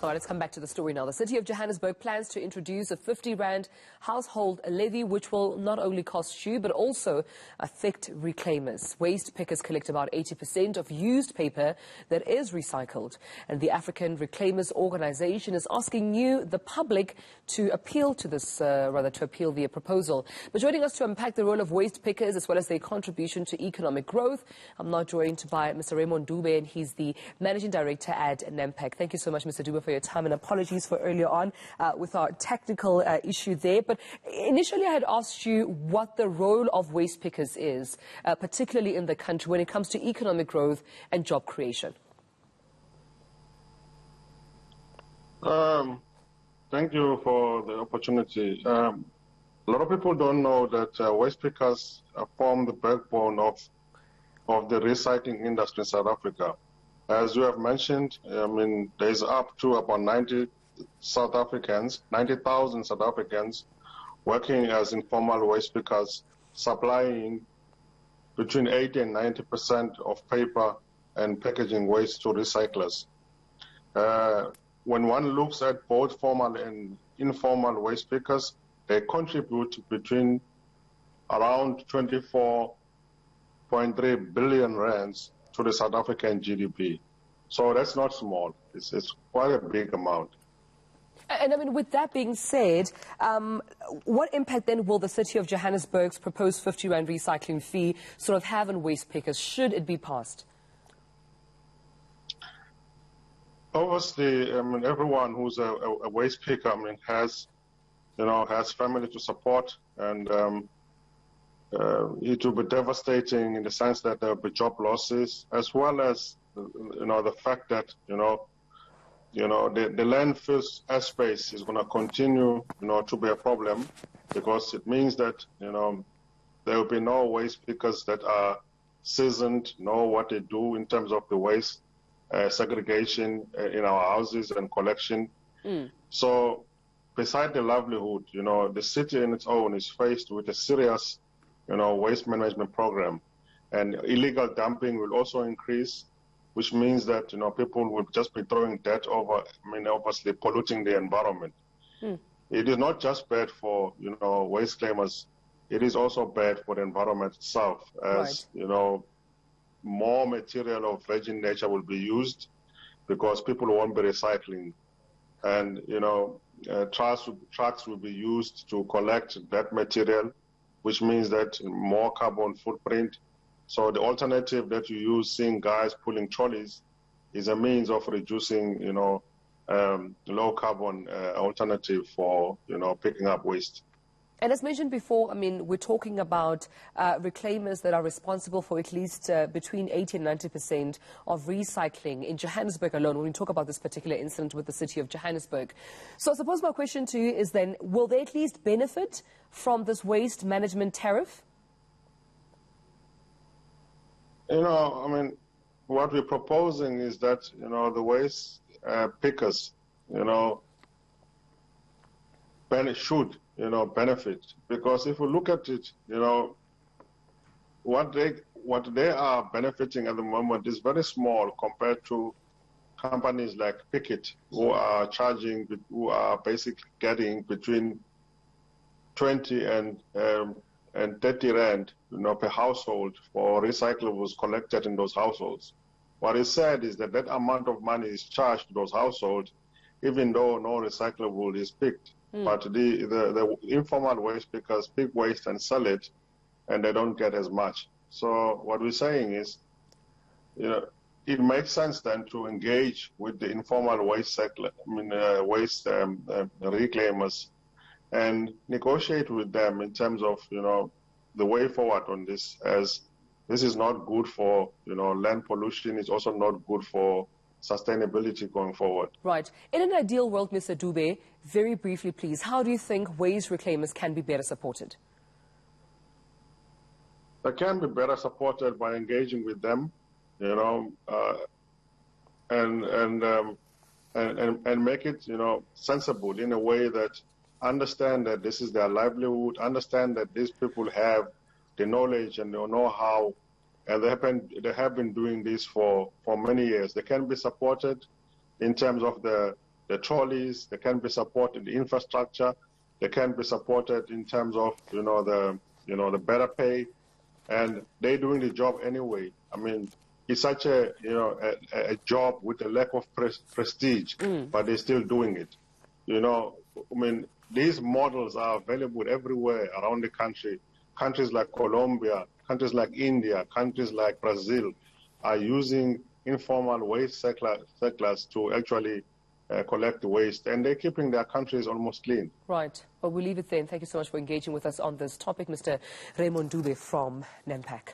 All right, let's come back to the story now. The City of Johannesburg plans to introduce a 50 Rand household levy, which will not only cost you, but also affect reclaimers. Waste pickers collect about 80% of used paper that is recycled. And the African Reclaimers Organization is asking you, the public, to appeal to this, to appeal the proposal. But joining us to unpack the role of waste pickers as well as their contribution to economic growth, I'm now joined by Mr. RAYMOND DUBE, and he's the Managing Director at NAMPAK. Thank you so much, Mr. DUBE, for your time, and apologies for earlier on with our technical issue there. But initially I had asked you what the role of waste pickers is, particularly in the country when it comes to economic growth and job creation. Thank you for the opportunity. A lot of people don't know that waste pickers form the backbone of the recycling industry in South Africa. As you have mentioned, there's up to about 90,000 South Africans working as informal waste pickers, supplying between 80 and 90% of paper and packaging waste to recyclers. When one looks at both formal and informal waste pickers, they contribute between around 24.3 billion rands to the South African GDP. So that's not small. It's quite a big amount. And with that being said, what impact then will the City of Johannesburg's proposed 50 Rand recycling fee sort of have on waste pickers, should it be passed? Obviously, everyone who's a waste picker, has family to support, and it will be devastating in the sense that there will be job losses, as well as the fact that the landfill airspace is going to continue to be a problem, because it means that there will be no waste pickers that are seasoned, know what they do in terms of the waste segregation in our houses and collection. So beside the livelihood, the city in its own is faced with a serious waste management program, and illegal dumping will also increase, which means that people will just be throwing dirt over, obviously polluting the environment. It is not just bad for waste claimers; it is also bad for the environment itself, as more material of virgin nature will be used, because people won't be recycling, and trucks will be used to collect that material, which means that more carbon footprint. So the alternative that you use, seeing guys pulling trolleys, is a means of reducing, low carbon alternative for, picking up waste. And as mentioned before, we're talking about reclaimers that are responsible for at least between 80 and 90% of recycling in Johannesburg alone, when we talk about this particular incident with the City of Johannesburg. So I suppose my question to you is then, will they at least benefit from this waste management tariff? What we're proposing is that, the waste pickers, should benefit, because if we look at it, what they are benefiting at the moment is very small compared to companies like Picket, who are basically getting between 20 and 30 Rand, per household for recyclables collected in those households. What is said is that that amount of money is charged to those households, even though no recyclable is picked. But the informal waste pickers pick waste and sell it, and they don't get as much. So what we're saying is, it makes sense then to engage with the informal waste reclaimers, and negotiate with them in terms of the way forward on this, as this is not good for land pollution. It's also not good for sustainability going forward. Right. In an ideal world, Mr. DUBE, very briefly please, how do you think waste reclaimers can be better supported? They can be better supported by engaging with them, and make it sensible, in a way that understand that this is their livelihood, understand that these people have the knowledge and the know-how, and they have been doing this for many years. They can be supported in terms of the the trolleys, they can be supported, the infrastructure, they can be supported in terms of, the better pay, and they're doing the job anyway. I mean, it's such a job with a lack of prestige, but they're still doing it. I mean, these models are available everywhere around the country. Countries like Colombia, countries like India, countries like Brazil are using informal waste cyclers to actually collect the waste, and they're keeping their countries almost clean. Right. Well, we'll leave it then. Thank you so much for engaging with us on this topic, Mr. RAYMOND DUBE from NAMPAK.